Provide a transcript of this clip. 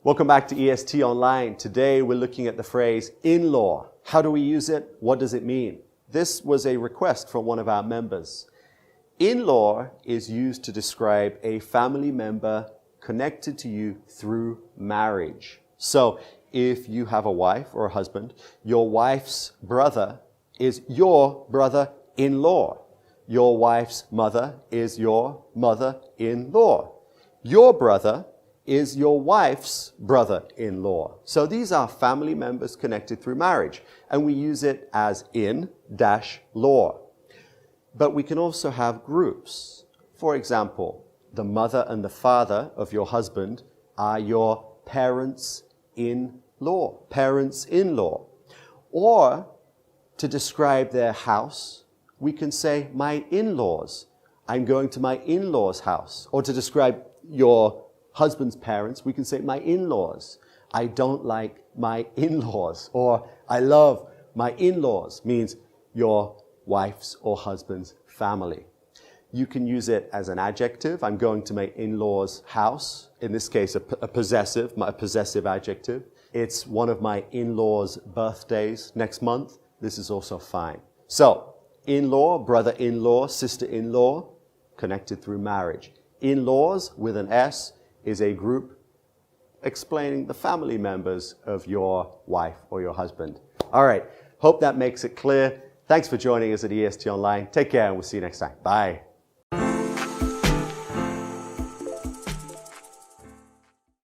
Welcome back to EST Online. Today we're looking at the phrase in-law. How do we use it? What does it mean? This was a request from one of our members. In-law is used to describe a family member connected to you through marriage. So if you have a wife or a husband, your wife's brother is your brother-in-law. Your wife's mother is your mother-in-law. Your brother is your wife's brother-in-law. So these are family members connected through marriage, and we use it as in-law. But we can also have groups. For example, the mother and the father of your husband are your parents-in-law, parents-in-law. Or to describe their house, we can say my in-laws. I'm going to my in-laws' house. Or to describe your husband's parents, we can say my in-laws. I don't like my in-laws. Or I love my in-laws means your wife's or husband's family. You can use it as an adjective. I'm going to my in-laws' house. In this case, a possessive adjective. It's one of my in-laws' birthdays next month. This is also fine. So, in-law, brother-in-law, sister-in-law, connected through marriage. In-laws with an S is a group explaining the family members of your wife or your husband. All right, hope that makes it clear. Thanks for joining us at EST Online. Take care and we'll see you next time. Bye.